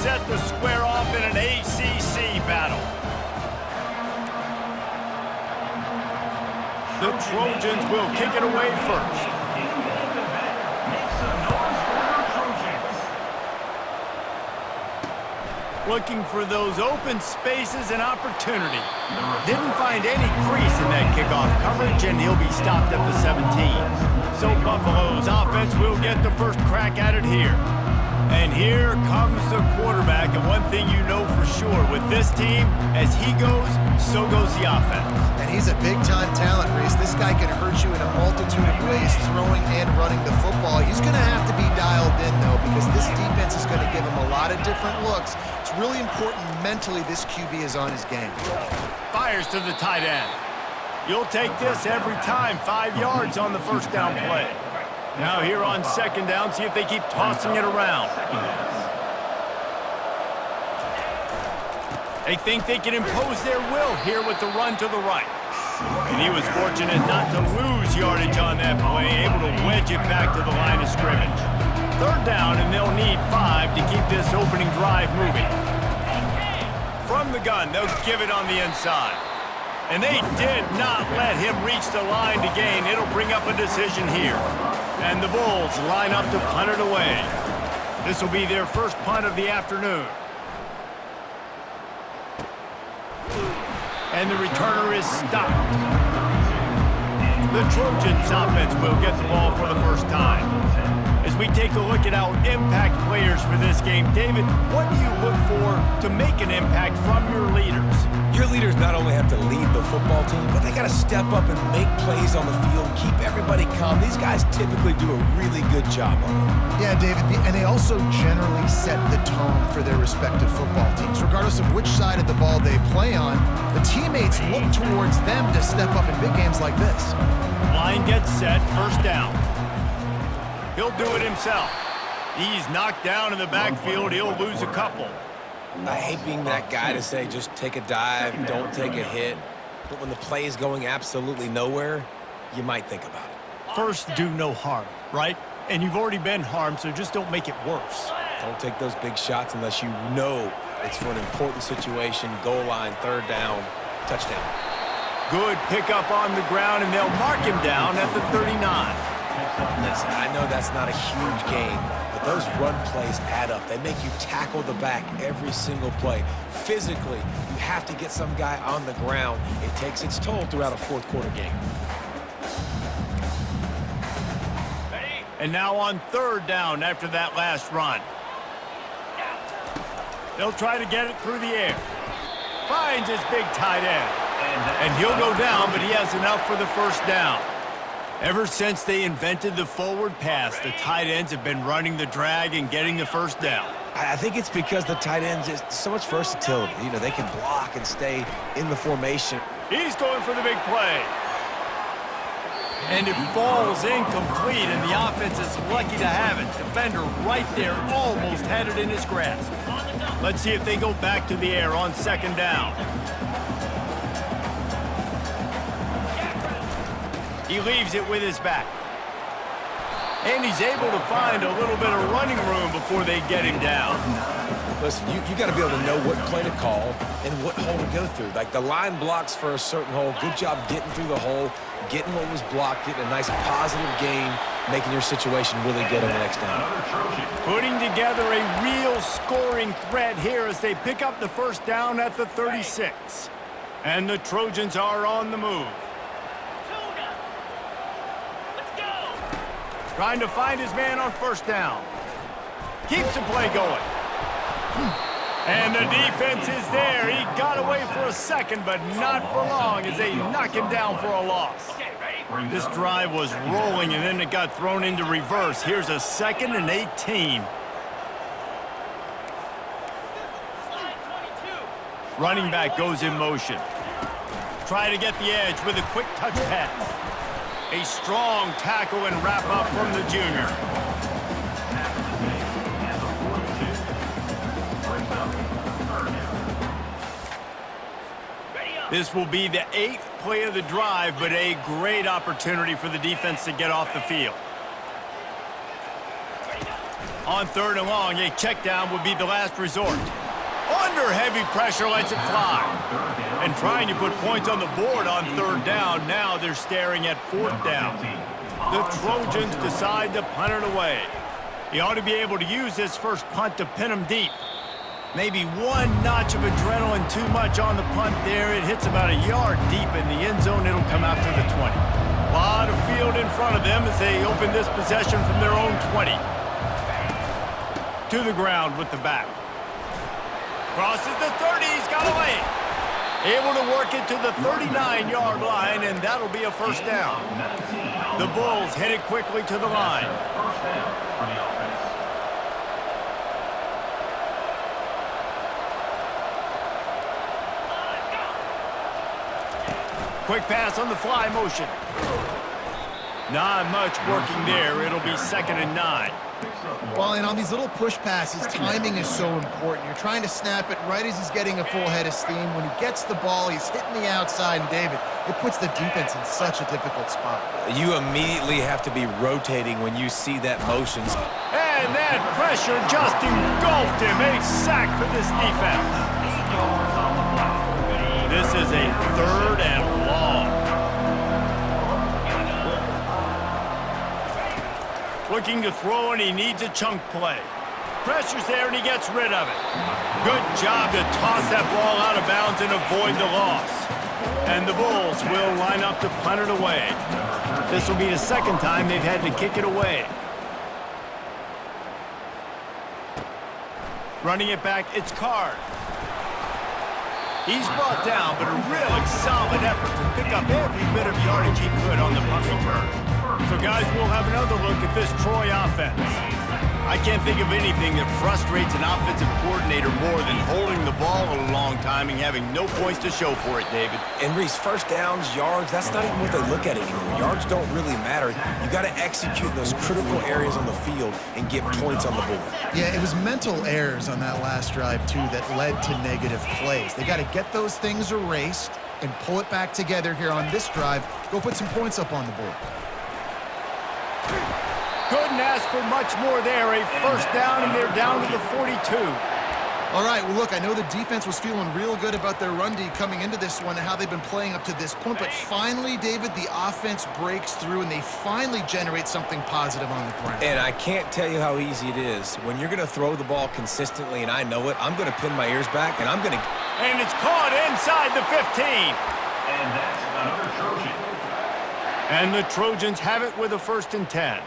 set to square off in an ACC battle. The Trojans will kick it away first. Looking for those open spaces and opportunity. Didn't find any crease in that kickoff coverage, and he'll be stopped at the 17. So Buffalo's offense will get the first crack at it here. And here comes the quarterback, and one thing you know for sure, with this team, as he goes, so goes the offense. And he's a big-time talent, Reese. This guy can hurt you in a multitude of ways, throwing and running the football. He's going to have to be dialed in, though, because this defense is going to give him a lot of different looks. It's really important mentally this QB is on his game. Fires to the tight end. You'll take this every time. 5 yards on the first down play. Now here on second down, see if they keep tossing it around. They think they can impose their will here with the run to the right. And he was fortunate not to lose yardage on that play, able to wedge it back to the line of scrimmage. Third down, and they'll need 5 to keep this opening drive moving. From the gun, they'll give it on the inside. And they did not let him reach the line to gain. It'll bring up a decision here. And the Bulls line up to punt it away. This will be their first punt of the afternoon. And the returner is stopped. The Trojans offense will get the ball for the first time. As we take a look at our impact players for this game, David, what do you look for to make an impact from your leaders? Your leaders not only have to lead the football team, but they got to step up and make plays on the field, keep everybody calm. These guys typically do a really good job on it. Yeah, David, and they also generally set the tone for their respective football teams. Regardless of which side of the ball they play on, the teammates look towards them to step up in big games like this. Line gets set, first down. He'll do it himself. He's knocked down in the backfield. He'll lose a couple. I hate being that guy to say just take a dive, don't take a hit. But when the play is going absolutely nowhere, you might think about it. First, do no harm, right? And you've already been harmed, so just don't make it worse. Don't take those big shots unless you know it's for an important situation, goal line, third down, touchdown. Good pickup on the ground, and they'll mark him down at the 39. Listen, I know that's not a huge game, but those run plays add up. They make you tackle the back every single play. Physically, you have to get some guy on the ground. It takes its toll throughout a fourth quarter game. And now on third down after that last run. They'll try to get it through the air. Finds his big tight end. And he'll go down, but he has enough for the first down. Ever since they invented the forward pass, the tight ends have been running the drag and getting the first down. I think it's because the tight ends is so much versatility. You know, they can block and stay in the formation. He's going for the big play. And it falls incomplete, and the offense is lucky to have it. Defender right there almost had it in his grasp. Let's see if they go back to the air on second down. He leaves it with his back. And he's able to find a little bit of running room before they get him down. Listen, you got to be able to know what play to call and what hole to go through. Like the line blocks for a certain hole. Good job getting through the hole, getting what was blocked, getting a nice positive gain, making your situation really good on the next down. Putting together a real scoring threat here as they pick up the first down at the 36. And the Trojans are on the move. Trying to find his man on first down. Keeps the play going. And the defense is there. He got away for a second, but not for long as they knock him down for a loss. This drive was rolling, and then it got thrown into reverse. Here's a 2nd and 18. Running back goes in motion. Try to get the edge with a quick touch pass. A strong tackle and wrap up from the junior. This will be the 8th play of the drive, but a great opportunity for the defense to get off the field. On 3rd and long, a check down would be the last resort. Under heavy pressure, lets it fly. And trying to put points on the board on 3rd down, now they're staring at 4th down. The Trojans decide to punt it away. He ought to be able to use this first punt to pin him deep. Maybe one notch of adrenaline too much on the punt there. It hits about a yard deep in the end zone. It'll come out to the 20. A lot of field in front of them as they open this possession from their own 20. To the ground with the back. Crosses the 30, he's got away. Able to work it to the 39-yard line, and that'll be a first down. The Bulls headed quickly to the line. Quick pass on the fly motion. Not much working there. It'll be 2nd and 9. Well, and on these little push passes, timing is so important. You're trying to snap it right as he's getting a full head of steam. When he gets the ball, he's hitting the outside, and David, it puts the defense in such a difficult spot. You immediately have to be rotating when you see that motion. And that pressure just engulfed him. A sack for this defense. This is a 3rd and long. Looking to throw, and he needs a chunk play. Pressure's there, and he gets rid of it. Good job to toss that ball out of bounds and avoid the loss. And the Bulls will line up to punt it away. This will be the 2nd time they've had to kick it away. Running it back, it's Card. He's brought down, but a really solid effort to pick up every bit of yardage he could on the punt return. So, guys, we'll have another look at this Troy offense. I can't think of anything that frustrates an offensive coordinator more than holding the ball a long time and having no points to show for it, David. And Reese, first downs, yards, that's not even what they look at anymore. Yards don't really matter. You got to execute those critical areas on the field and get points on the board. Yeah, it was mental errors on that last drive, too, that led to negative plays. They got to get those things erased and pull it back together here on this drive. Go put some points up on the board. Couldn't ask for much more there. A first down, and they're down to the 42. All right, well, look, I know the defense was feeling real good about their run D coming into this one and how they've been playing up to this point, but finally, David, the offense breaks through, and they finally generate something positive on the ground. And I can't tell you how easy it is. When you're going to throw the ball consistently, and I know it, I'm going to pin my ears back, and I'm going to... And it's caught inside the 15. And that's another Trojan. And the Trojans have it with a 1st and 10.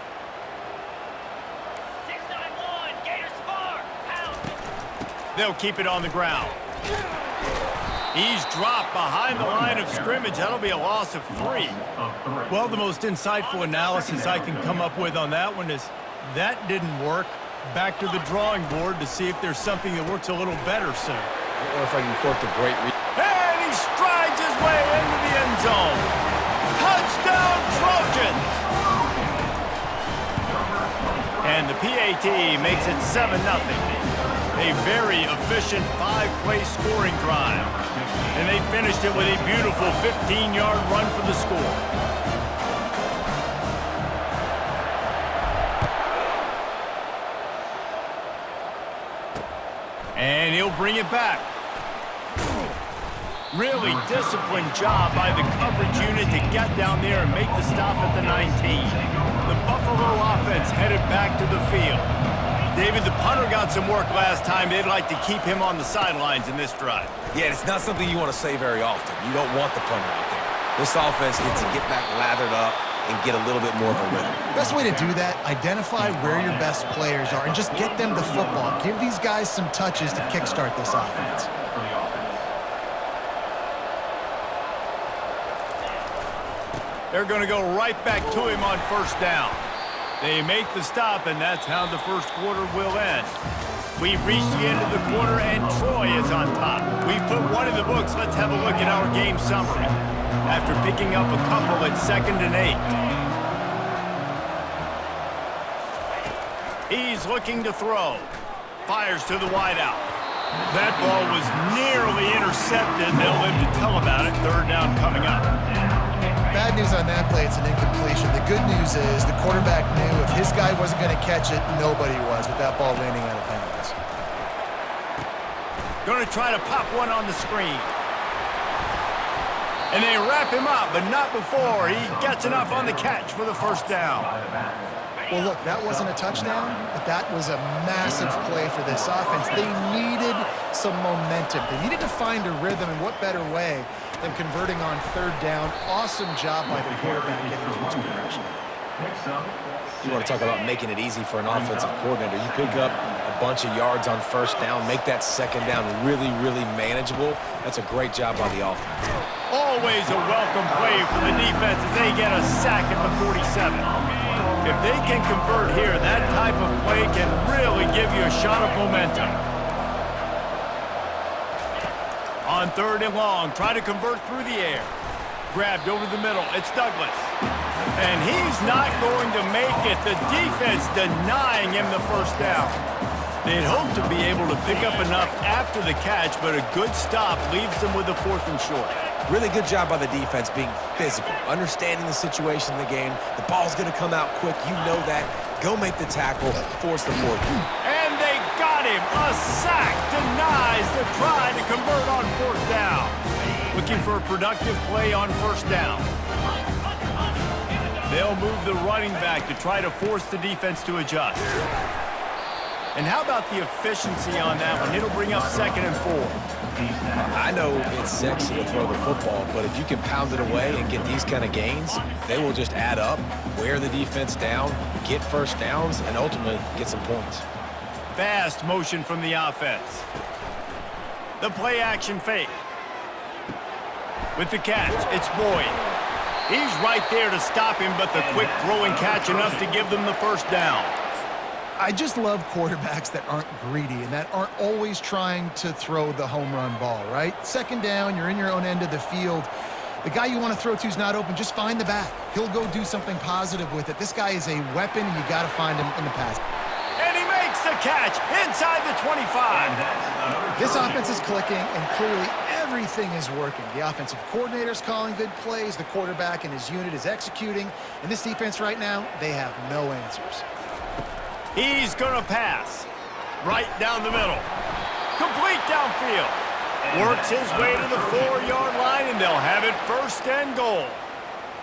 They'll keep it on the ground. He's dropped behind the line of scrimmage. That'll be a loss of 3. Well, the most insightful analysis I can come up with on that one is that didn't work. Back to the drawing board to see if there's something that works a little better soon. Or if I can quote the great... And he strides his way into the end zone. Touchdown, Trojans! And the PAT makes it 7-0. A very efficient 5-play scoring drive. And they finished it with a beautiful 15-yard run for the score. And he'll bring it back. Really disciplined job by the coverage unit to get down there and make the stop at the 19. The Buffalo offense headed back to the field. David, the punter got some work last time. They'd like to keep him on the sidelines in this drive. Yeah, it's not something you want to say very often. You don't want the punter out there. This offense needs to get back lathered up and get a little bit more of a rhythm. Best way to do that, identify where your best players are and just get them the football. Give these guys some touches to kickstart this offense. They're going to go right back to him on 1st down. They make the stop, and that's how the first quarter will end. We've reached the end of the quarter, and Troy is on top. We've put one in the books. Let's have a look at our game summary. After picking up a couple at 2nd and 8. He's looking to throw. Fires to the wideout. That ball was nearly intercepted. They'll live to tell about it. 3rd down coming up. Bad news on that play, it's an incompletion. The good news is the quarterback knew if his guy wasn't going to catch it, nobody was with that ball landing out of bounds. Going to try to pop one on the screen. And they wrap him up, but not before he gets enough on the catch for the first down. Well, look, that wasn't a touchdown, but that was a massive play for this offense. They needed some momentum. They needed to find a rhythm, and what better way than converting on third down. Awesome job by the quarterback getting to his progression. You want to talk about making it easy for an offensive coordinator. You pick up a bunch of yards on first down, make that second down really, really manageable. That's a great job by the offense. Always a welcome play for the defense as they get a sack at the 47. If they can convert here, that type of play can really give you a shot of momentum. On third and long, try to convert through the air. Grabbed over the middle, it's Douglas. And he's not going to make it. The defense denying him the first down. They'd hope to be able to pick up enough after the catch, but a good stop leaves them with a 4th and short. Really good job by the defense being physical, understanding the situation in the game. The ball's going to come out quick. You know that. Go make the tackle, force the 4th. And they got him. A sack denies the try to convert on 4th down. Looking for a productive play on first down. They'll move the running back to try to force the defense to adjust. And how about the efficiency on that one? It'll bring up 2nd and 4. I know it's sexy to throw the football, but if you can pound it away and get these kind of gains, they will just add up, wear the defense down, get first downs, and ultimately get some points. Fast motion from the offense. The play action fake. With the catch, it's Boyd. He's right there to stop him, but the quick throw and catch enough to give them the first down. I just love quarterbacks that aren't greedy and that aren't always trying to throw the home run ball, right? Second down, you're in your own end of the field. The guy you want to throw to is not open. Just find the back. He'll go do something positive with it. This guy is a weapon, and you got to find him in the pass. And he makes the catch inside the 25. This offense is clicking, and clearly everything is working. The offensive coordinator's calling good plays. The quarterback and his unit is executing. And this defense right now, they have no answers. He's going to pass. Right down the middle. Complete downfield. Works his way to the 4-yard line, and they'll have it 1st and goal.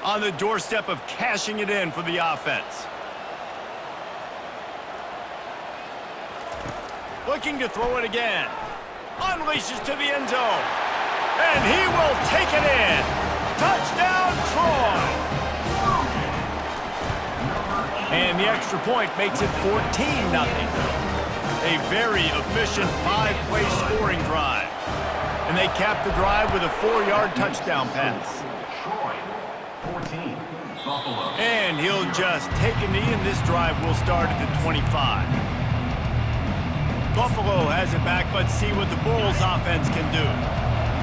On the doorstep of cashing it in for the offense. Looking to throw it again. Unleashes to the end zone. And he will take it in. Touchdown, Troy. And the extra point makes it 14-0. A very efficient 5-play scoring drive. And they cap the drive with a 4-yard touchdown pass. And he'll just take a knee, and this drive will start at the 25. Buffalo has it back. Let's see what the Bulls offense can do.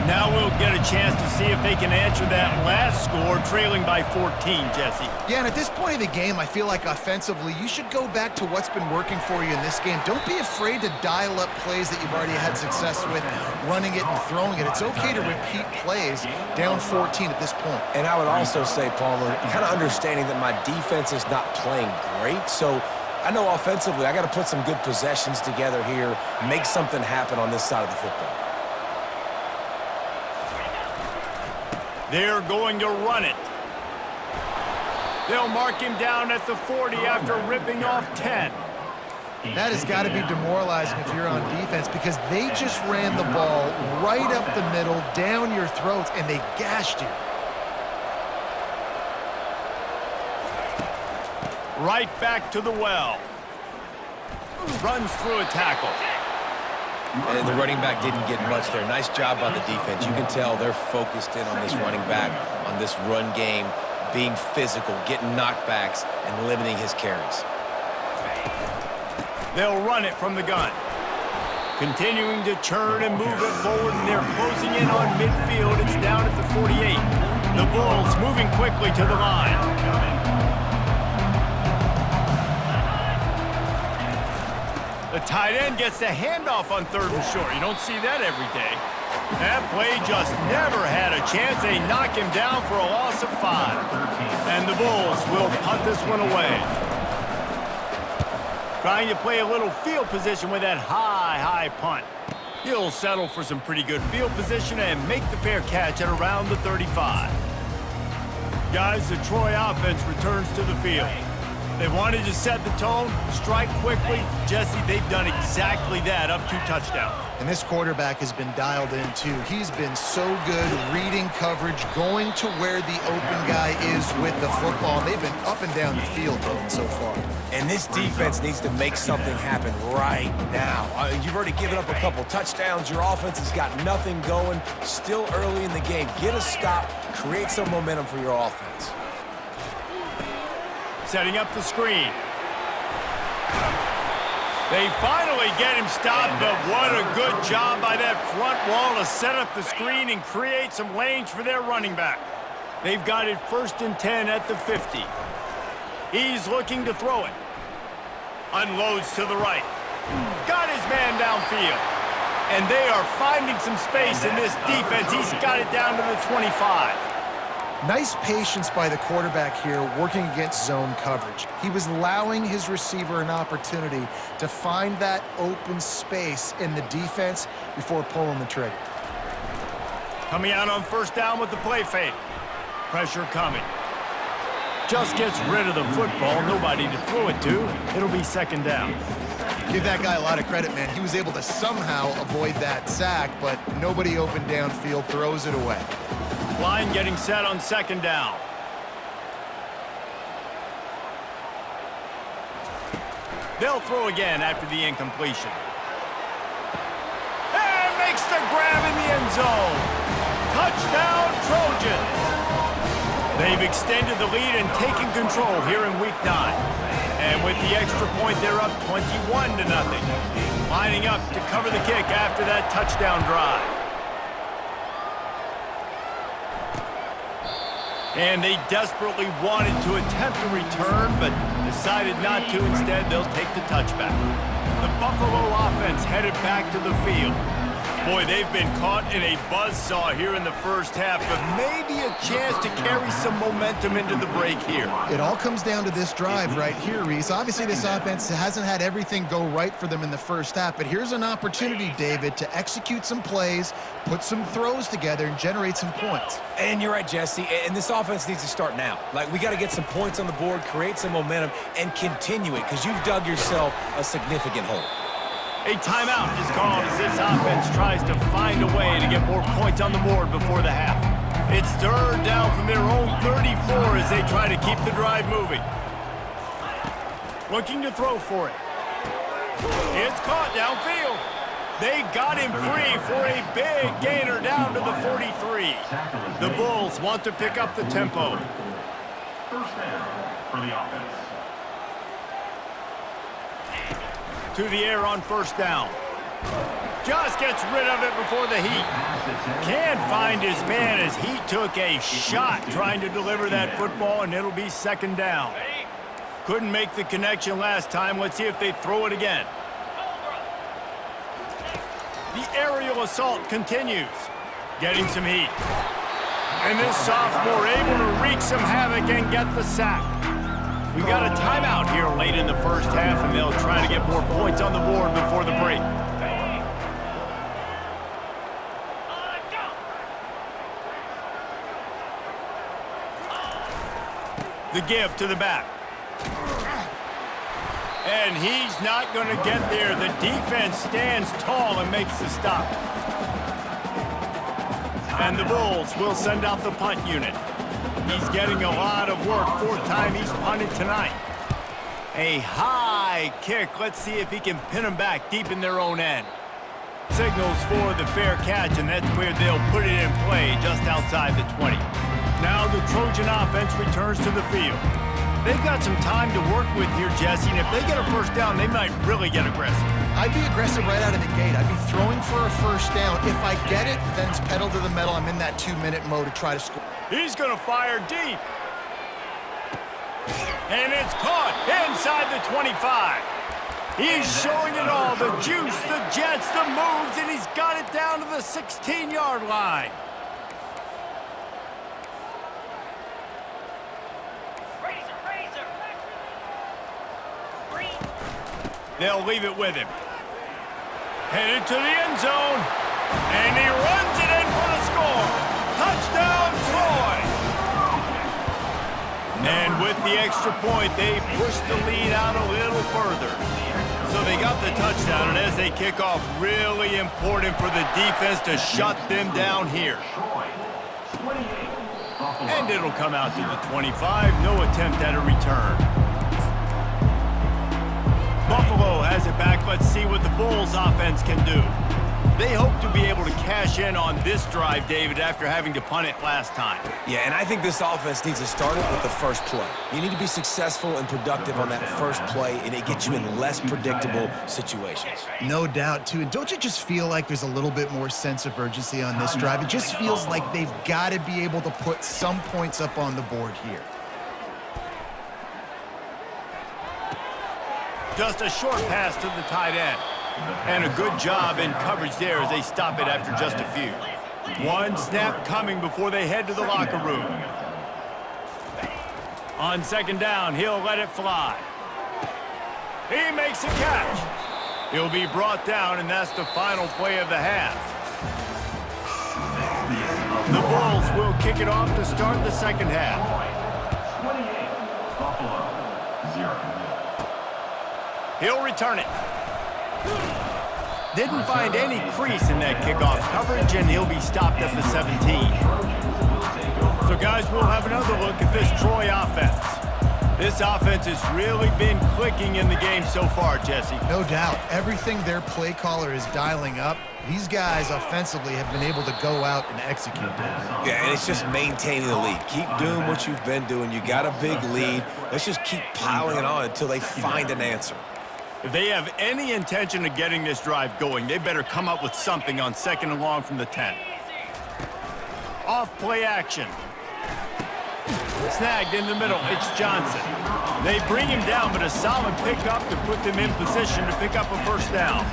Now we'll get a chance to see if they can answer that last score, trailing by 14, Jesse. Yeah, and at this point of the game, I feel like offensively, you should go back to what's been working for you in this game. Don't be afraid to dial up plays that you've already had success with, running it and throwing it. It's okay to repeat plays down 14 at this point. And I would also say, Palmer, kind of understanding that my defense is not playing great, so I know offensively I got to put some good possessions together here, make something happen on this side of the football. They're going to run it. They'll mark him down at the 40 after ripping off 10. That has got to be demoralizing if you're on defense, because they just ran the ball right up the middle, down your throats, and they gashed you. Right back to the well. Runs through a tackle. And the running back didn't get much there. Nice job by the defense. You can tell they're focused in on this running back, on this run game, being physical, getting knockbacks, and limiting his carries. They'll run it from the gun. Continuing to churn and move it forward, and they're closing in on midfield. It's down at the 48. The Bulls moving quickly to the line. The tight end gets the handoff on 3rd and short. You don't see that every day. That play just never had a chance. They knock him down for a loss of 5. And the Bulls will punt this one away. Trying to play a little field position with that high punt. He'll settle for some pretty good field position and make the fair catch at around the 35. Guys, the Troy offense returns to the field. They wanted to set the tone, strike quickly. Jesse, they've done exactly that, up 2 touchdowns. And this quarterback has been dialed in, too. He's been so good reading coverage, going to where the open guy is with the football. And they've been up and down the field so far. And this defense needs to make something happen right now. You've already given up a couple touchdowns. Your offense has got nothing going. Still early in the game. Get a stop. Create some momentum for your offense. Setting up the screen. They finally get him stopped, but what a good job by that front wall to set up the screen and create some lanes for their running back. They've got it 1st and 10 at the 50. He's looking to throw it. Unloads to the right. Got his man downfield. And they are finding some space in this defense. He's got it down to the 25. Nice patience by the quarterback here, working against zone coverage. He was allowing his receiver an opportunity to find that open space in the defense before pulling the trigger. Coming out on 1st down with the play fake. Pressure coming. Just gets rid of the football. Nobody to throw it to. It'll be 2nd down. Give that guy a lot of credit, man. He was able to somehow avoid that sack, but nobody open downfield, throws it away. Line getting set on 2nd down. They'll throw again after the incompletion. And makes the grab in the end zone. Touchdown, Trojans. They've extended the lead and taken control here in Week 9. And with the extra point, they're up 21-0. Lining up to cover the kick after that touchdown drive. And they desperately wanted to attempt a return, but decided not to. Instead, they'll take the touchback. The Buffalo offense headed back to the field. Boy, they've been caught in a buzzsaw here in the 1st half, but maybe a chance to carry some momentum into the break here. It all comes down to this drive right here, Reese. Obviously, this offense hasn't had everything go right for them in the 1st half, but here's an opportunity, David, to execute some plays, put some throws together, and generate some points. And you're right, Jesse, and this offense needs to start now. Like, we got to get some points on the board, create some momentum, and continue it, because you've dug yourself a significant hole. A timeout is called as this offense tries to find a way to get more points on the board before the half. It's 3rd down from their own 34 as they try to keep the drive moving. Looking to throw for it. It's caught downfield. They got him free for a big gainer down to the 43. The Bulls want to pick up the tempo. 1st down for the offense. To the air on 1st down. Just gets rid of it before the heat. Can't find his man as he took a shot trying to deliver that football, and it'll be 2nd down. Couldn't make the connection last time. Let's see if they throw it again. The aerial assault continues. Getting some heat. And this sophomore able to wreak some havoc and get the sack. We got a timeout here late in the 1st half, and they'll try to get more points on the board before the break. The give to the back. And he's not going to get there. The defense stands tall and makes the stop. And the Bulls will send out the punt unit. He's getting a lot of work. 4th time he's punted tonight. A high kick. Let's see if he can pin them back deep in their own end. Signals for the fair catch, and that's where they'll put it in play, just outside the 20. Now the Trojan offense returns to the field. They've got some time to work with here, Jesse, and if they get a 1st down, they might really get aggressive. I'd be aggressive right out of the gate. I'd be throwing for a 1st down. If I get it, then it's pedal to the metal. I'm in that 2-minute mode to try to score. He's going to fire deep. And it's caught inside the 25. He's showing it all, the juice, the jets, the moves, and he's got it down to the 16-yard line. They'll leave it with him. Headed to the end zone, and he runs it in for the score. Touchdown, Troy! And with the extra point, they push the lead out a little further. So they got the touchdown, and as they kick off, really important for the defense to shut them down here. And it'll come out to the 25, no attempt at a return. Buffalo has it back. Let's see what the Bulls offense can do. They hope to be able to cash in on this drive, David, after having to punt it last time. Yeah, and I think this offense needs to start it with the first play. You need to be successful and productive on that first play, and it gets you in less predictable situations. No doubt, too. And don't you just feel like there's a little bit more sense of urgency on this drive? It just feels like they've got to be able to put some points up on the board here. Just a short pass to the tight end. And a good job in coverage there as they stop it after just a few. One snap coming before they head to the locker room. On second down, he'll let it fly. He makes a catch. He'll be brought down, and that's the final play of the half. The Bulls will kick it off to start the second half. 28, Buffalo, 0. He'll return it. Didn't find any crease in that kickoff coverage, and he'll be stopped at the 17. So, guys, we'll have another look at this Troy offense. This offense has really been clicking in the game so far, Jesse. No doubt. Everything their play caller is dialing up, these guys offensively have been able to go out and execute that. Yeah, and it's just maintaining the lead. Keep doing what you've been doing. You got a big lead. Let's just keep piling it on until they find an answer. If they have any intention of getting this drive going, they better come up with something on second and long from the 10. Off play action. Snagged in the middle. It's Johnson. They bring him down, but a solid pickup to put them in position to pick up a first down.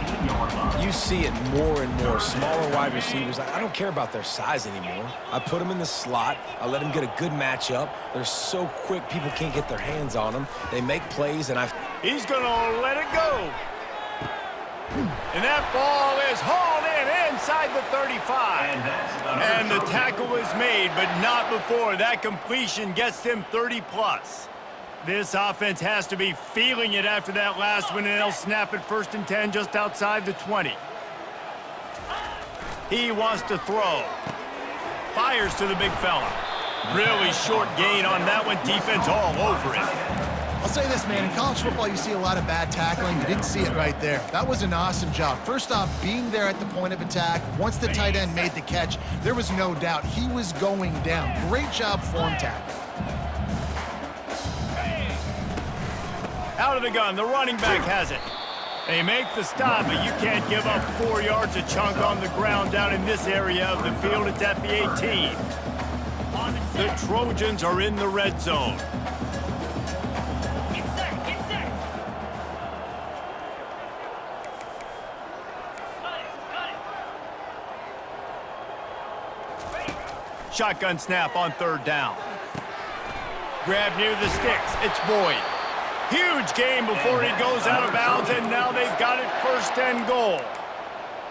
You see it more and more. Smaller wide receivers, I don't care about their size anymore. I put them in the slot. I let them get a good matchup. They're so quick, people can't get their hands on them. They make plays, and He's going to let it go. And that ball is hauled in inside the 35. And the tackle is made, but not before. That completion gets them 30-plus. This offense has to be feeling it after that last one, and they'll snap it first and 10 just outside the 20. He wants to throw. Fires to the big fella. Really short gain on that one. Defense all over it. I'll say this, man. In college football, you see a lot of bad tackling. You didn't see it right there. That was an awesome job. First off, being there at the point of attack. Once the tight end made the catch, there was no doubt he was going down. Great job form tackle. Out of the gun, the running back has it. They make the stop, but you can't give up 4 yards a chunk on the ground down in this area of the field. It's at the 18. The Trojans are in the red zone. Shotgun snap on third down. Grab near the sticks. It's Boyd. Huge gain before he goes out of bounds, and now they've got it first and goal.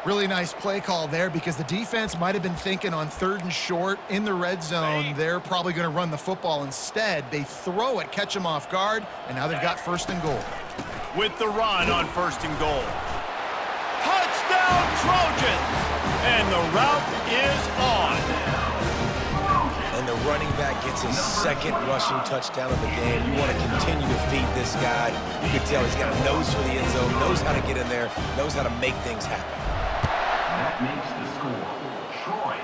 Really nice play call there because the defense might have been thinking on third and short in the red zone. They're probably going to run the football instead. They throw it, catch them off guard, and now they've got first and goal. With the run on first and goal. Touchdown, Trojans! And the route is on. And the running back gets his second rushing touchdown of the game. You want to continue to feed this guy. You can tell he's got a nose for the end zone, knows how to get in there, knows how to make things happen. That makes the score. Troy,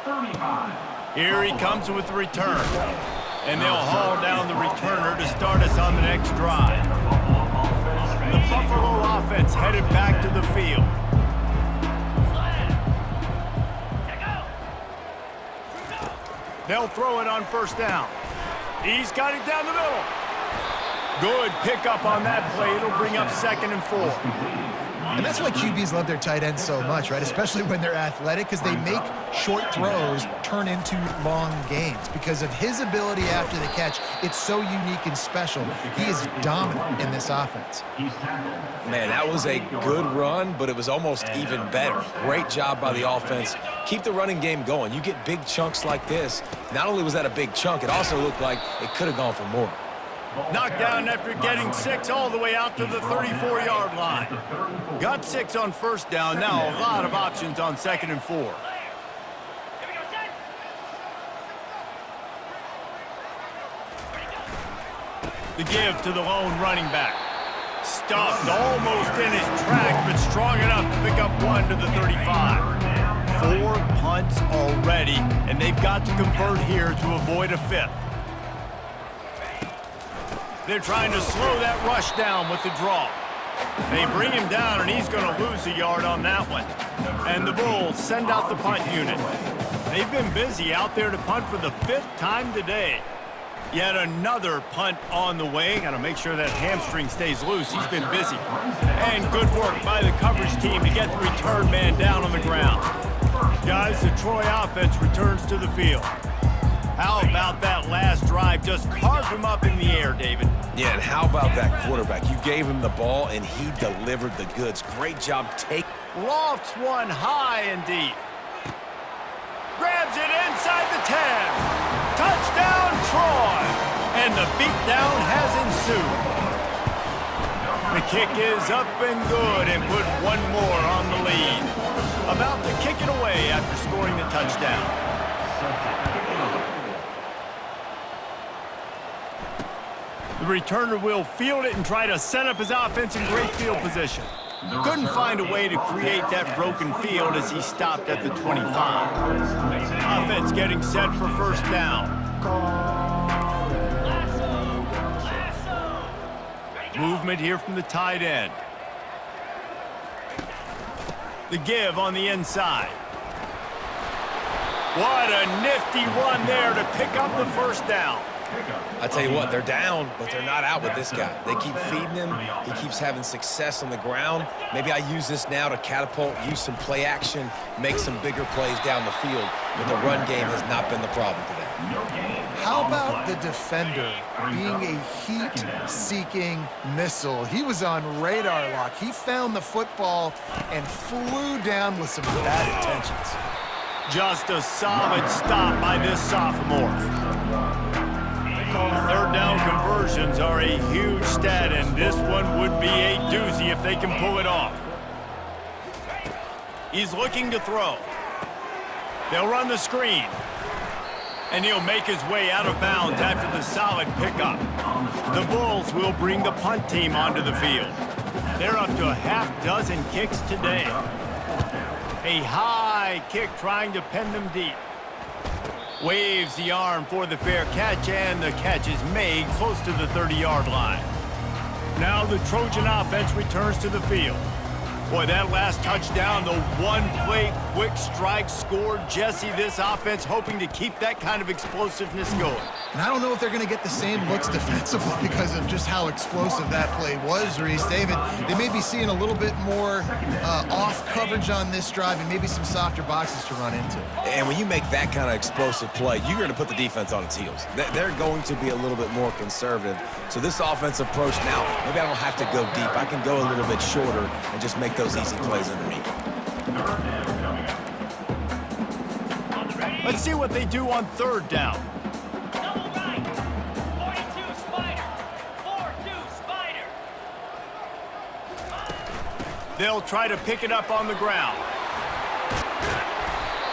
35. Here he comes with the return. And they'll haul down the returner to start us on the next drive. The Buffalo offense headed back to the field. They'll throw it on first down. He's got it down the middle. Good pickup on that play. It'll bring up 2nd and 4. And that's why QBs love their tight ends so much, right? Especially when they're athletic, because they make short throws turn into long gains. Because of his ability after the catch, it's so unique and special. He is dominant in this offense. Man, that was a good run, but it was almost even better. Great job by the offense. Keep the running game going. You get big chunks like this. Not only was that a big chunk, it also looked like it could have gone for more. Knocked down after getting 6 all the way out to the 34-yard line. Got 6 on 1st down. Now a lot of options on 2nd and 4. The give to the lone running back. Stuffed almost in his track, but strong enough to pick up 1 to the 35. 4 punts already, and they've got to convert here to avoid a 5th. They're trying to slow that rush down with the draw. They bring him down, and he's going to lose a yard on that one. And the Bulls send out the punt unit. They've been busy out there to punt for the 5th time today. Yet another punt on the way. Got to make sure that hamstring stays loose. He's been busy. And good work by the coverage team to get the return man down on the ground. Guys, the Troy offense returns to the field. How about that last drive? Just carved him up in the air, David. Yeah, and how about that quarterback? You gave him the ball, and he delivered the goods. Great job taking. Lofts one high and deep. Grabs it inside the 10. Touchdown, Troy! And the beatdown has ensued. The kick is up and good and put 1 more on the lead. About to kick it away after scoring the touchdown. The returner will field it and try to set up his offense in great field position. Couldn't find a way to create that broken field as he stopped at the 25. Offense getting set for 1st down. Movement here from the tight end. The give on the inside. What a nifty run there to pick up the 1st down. I tell you what, they're down, but they're not out with this guy. They keep feeding him. He keeps having success on the ground. Maybe I use this now to catapult, use some play action, make some bigger plays down the field. But the run game has not been the problem today. How about the defender being a heat-seeking missile? He was on radar lock. He found the football and flew down with some bad intentions. Just a solid stop by this sophomore. 3rd down conversions are a huge stat, and this one would be a doozy if they can pull it off. He's looking to throw. They'll run the screen. And he'll make his way out of bounds after the solid pickup. The Bulls will bring the punt team onto the field. They're up to a half-dozen kicks today. A high kick trying to pin them deep. Waves the arm for the fair catch, and the catch is made close to the 30-yard line. Now the Trojan offense returns to the field. Boy, that last touchdown, the one-play quick strike scored. Jesse, this offense hoping to keep that kind of explosiveness going. And I don't know if they're going to get the same looks defensively because of just how explosive that play was, Reese. David, they may be seeing a little bit more off coverage on this drive and maybe some softer boxes to run into. And when you make that kind of explosive play, you're going to put the defense on its heels. They're going to be a little bit more conservative. So this offensive approach now, maybe I don't have to go deep. I can go a little bit shorter and just make those easy plays underneath. Let's see what they do on 3rd down. Double right. 42 Spider. 4-2 Spider. They'll try to pick it up on the ground.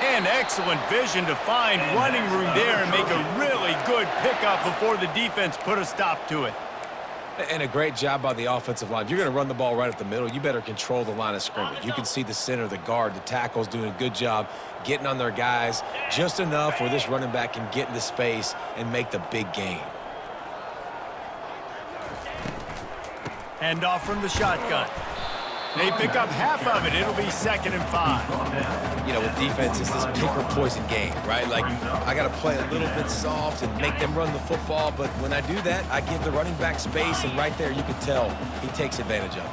And excellent vision to find running room there and make a really good pickup before the defense put a stop to it. And a great job by the offensive line. If you're going to run the ball right at the middle, you better control the line of scrimmage. You can see the center, the guard, the tackles doing a good job getting on their guys just enough where this running back can get into space and make the big gain. Hand off from the shotgun. They pick up half of it. It'll be 2nd and 5. You know, with defense, it's this pick or poison game, right? Like, I got to play a little bit soft and make them run the football, but when I do that, I give the running back space, and right there you can tell he takes advantage of it.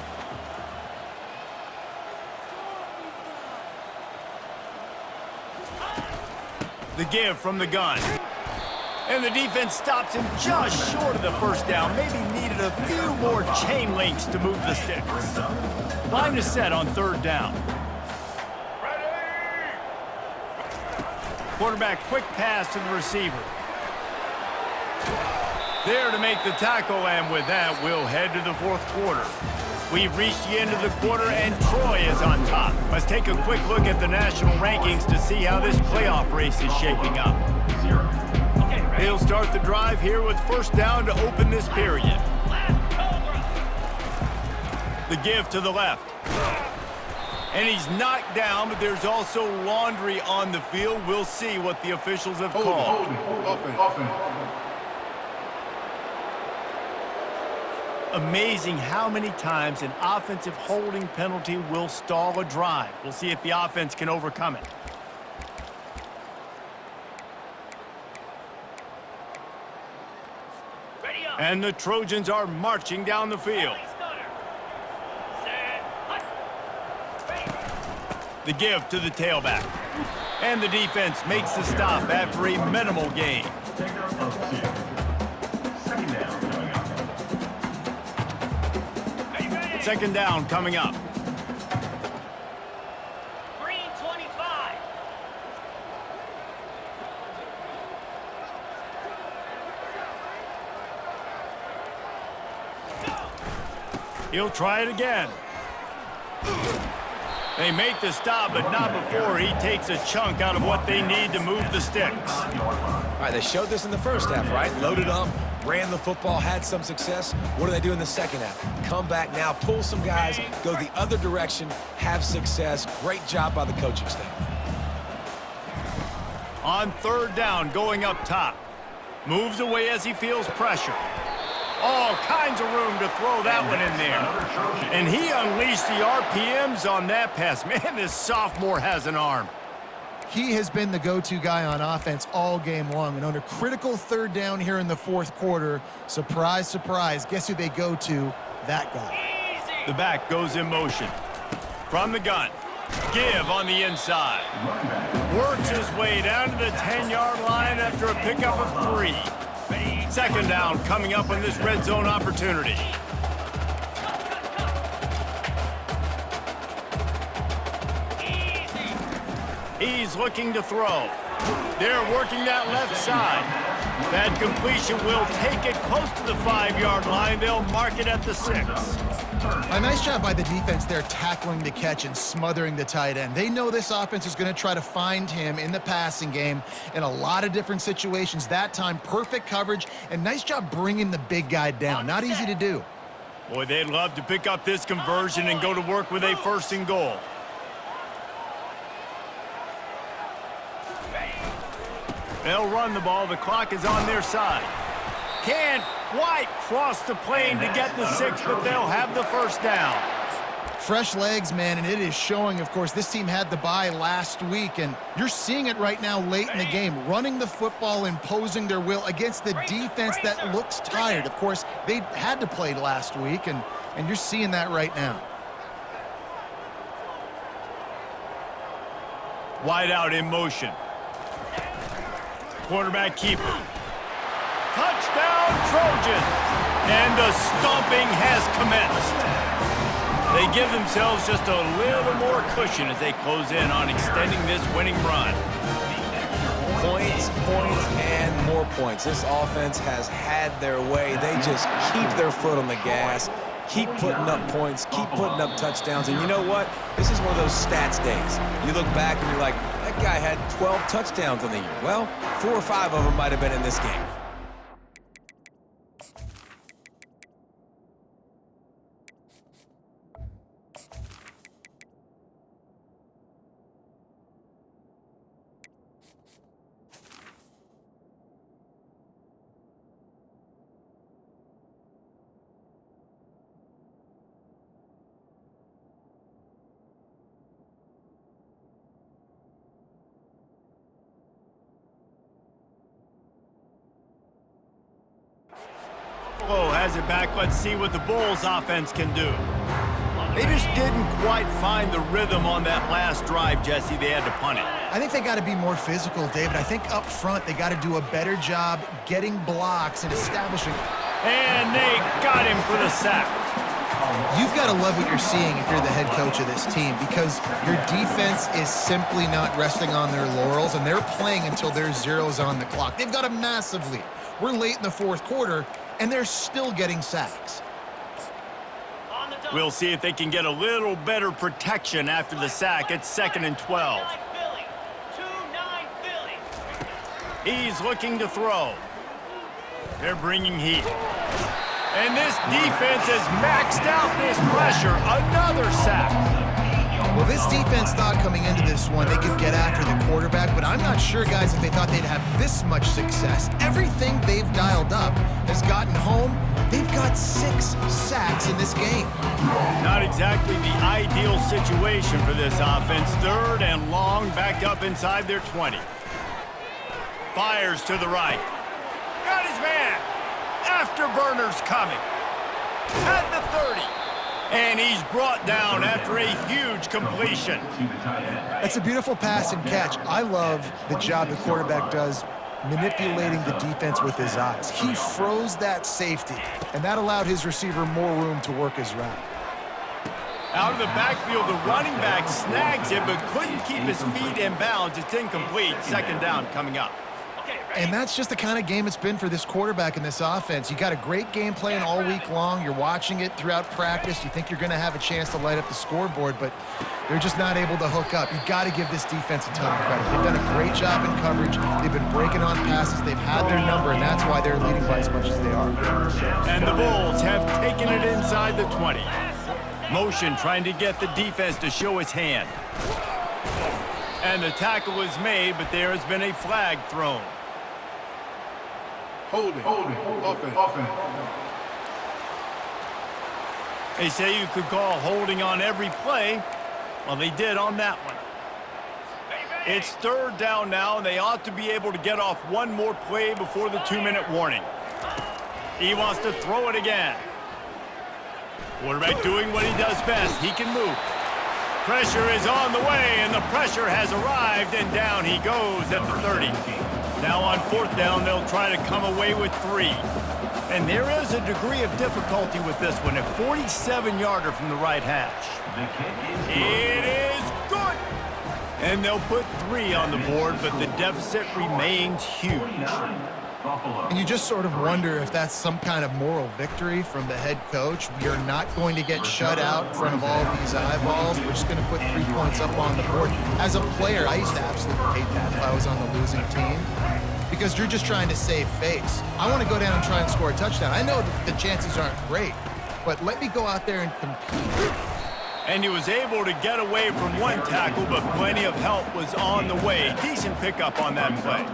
The give from the gun. And the defense stops him just short of the first down. Maybe needed a few more chain links to move the sticks. Line is set on 3rd down. Quarterback quick pass to the receiver. There to make the tackle, and with that, we'll head to the 4th quarter. We've reached the end of the quarter, and Troy is on top. Let's take a quick look at the national rankings to see how this playoff race is shaping up. They'll start the drive here with 1st down to open this period. The give to the left. And he's knocked down, but there's also laundry on the field. We'll see what the officials have called. Amazing how many times an offensive holding penalty will stall a drive. We'll see if the offense can overcome it. And the Trojans are marching down the field. The give to the tailback. And the defense makes the stop after a minimal gain. Second down coming up. Green 25. He'll try it again. They make the stop, but not before he takes a chunk out of what they need to move the sticks. All right, they showed this in the first half, right? Loaded up, ran the football, had some success. What do they do in the second half? Come back now, pull some guys, go the other direction, have success. Great job by the coaching staff. On 3rd down, going up top. Moves away as he feels pressure. All kinds of room to throw that one in there. And he unleashed the RPMs on that pass. Man, this sophomore has an arm. He has been the go-to guy on offense all game long. And on a critical 3rd down here in the 4th quarter, surprise, surprise, guess who they go to? That guy. The back goes in motion. From the gun. Give on the inside. Works his way down to the 10-yard line after a pickup of 3. 2nd down coming up on this red zone opportunity. He's looking to throw. They're working that left side. That completion will take it close to the 5-yard line. They'll mark it at the 6. A nice job by the defense there tackling the catch and smothering the tight end. They know this offense is going to try to find him in the passing game in a lot of different situations. That time, perfect coverage, and nice job bringing the big guy down. Not easy to do. Boy, they'd love to pick up this conversion and go to work with a 1st and goal. They'll run the ball. The clock is on their side. Can't quite cross the plane to get the 6, but they'll have the 1st down. Fresh legs, man, and it is showing, of course, this team had the bye last week, and you're seeing it right now late in the game, running the football, imposing their will against the defense that looks tired. Of course, they had to play last week, and you're seeing that right now. Wide out in motion. Quarterback keeper. Touchdown, Trojans! And the stomping has commenced. They give themselves just a little more cushion as they close in on extending this winning run. Points, points, and more points. This offense has had their way. They just keep their foot on the gas, keep putting up points, keep putting up touchdowns. And you know what? This is one of those stats days. You look back and you're like, that guy had 12 touchdowns in the year. Well, 4 or 5 of them might have been in this game. has it back. Let's see what the Bulls offense can do. They just didn't quite find the rhythm on that last drive, Jesse. They had to punt it. I think they got to be more physical, David. I think up front they got to do a better job getting blocks and establishing. And they got him for the sack. You've got to love what you're seeing if you're the head coach of this team, because your defense is simply not resting on their laurels, and they're playing until there's zeros on the clock. They've got a massive lead. We're late in the fourth quarter, and they're still getting sacks. We'll see if they can get a little better protection after the sack. It's 2nd and 12. 2-9 Philly. He's looking to throw. They're bringing heat. And this defense has maxed out this pressure. Another sack. Well, this defense thought coming into this one they could get after the quarterback, but I'm not sure, guys, if they thought they'd have this much success. Everything they've dialed up has gotten home. They've got 6 sacks in this game. Not exactly the ideal situation for this offense. 3rd and long, back up inside their 20. Fires to the right. Got his man. Afterburners coming. At the 30. And he's brought down after a huge completion. That's a beautiful pass and catch. I love the job the quarterback does manipulating the defense with his eyes. He froze that safety, and that allowed his receiver more room to work his route. Out of the backfield, the running back snags it, but couldn't keep his feet in bounds. It's incomplete. 2nd down coming up. And that's just the kind of game it's been for this quarterback in this offense. You got a great game plan all week long. You're watching it throughout practice. You think you're going to have a chance to light up the scoreboard, but they're just not able to hook up. You got to give this defense a ton of credit. They've done a great job in coverage. They've been breaking on passes. They've had their number, and that's why they're leading by as much as they are. And the Bulls have taken it inside the 20. Motion trying to get the defense to show his hand. And the tackle was made, but there has been a flag thrown. Holding. Offense. They say you could call holding on every play. Well, they did on that one. It's 3rd down now, and they ought to be able to get off one more play before the 2-minute warning. He wants to throw it again. Quarterback doing what he does best. He can move. Pressure is on the way, and the pressure has arrived, and down he goes at the 30. Now on 4th down, they'll try to come away with 3. And there is a degree of difficulty with this one, a 47-yarder from the right hash. It is good! And they'll put 3 on the board, but the deficit remains huge. And you just sort of wonder if that's some kind of moral victory from the head coach. We are not going to get shut out in front of all these eyeballs. We're just going to put 3 points up on the board. As a player, I used to absolutely hate that if I was on the losing team, because you're just trying to save face. I want to go down and try and score a touchdown. I know that the chances aren't great, but let me go out there and compete. And he was able to get away from one tackle, but plenty of help was on the way. Decent pickup on that play.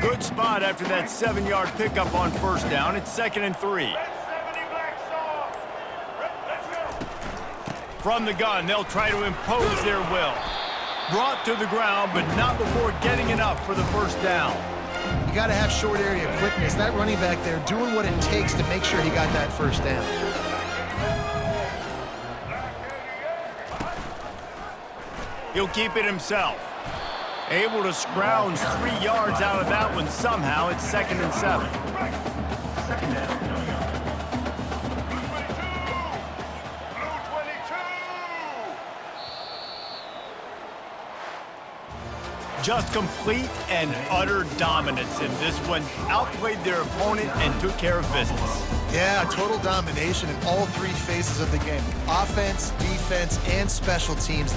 Good spot after that 7-yard pickup on 1st down. It's 2nd and 3. From the gun, they'll try to impose their will. Brought to the ground, but not before getting enough for the 1st down. You got to have short area quickness. That running back there doing what it takes to make sure he got that 1st down. He'll keep it himself. Able to scrounge 3 yards out of that one somehow. It's 2nd and 7. Just complete and utter dominance in this one. Outplayed their opponent and took care of business. Yeah, total domination in all 3 phases of the game. Offense, defense, and special teams.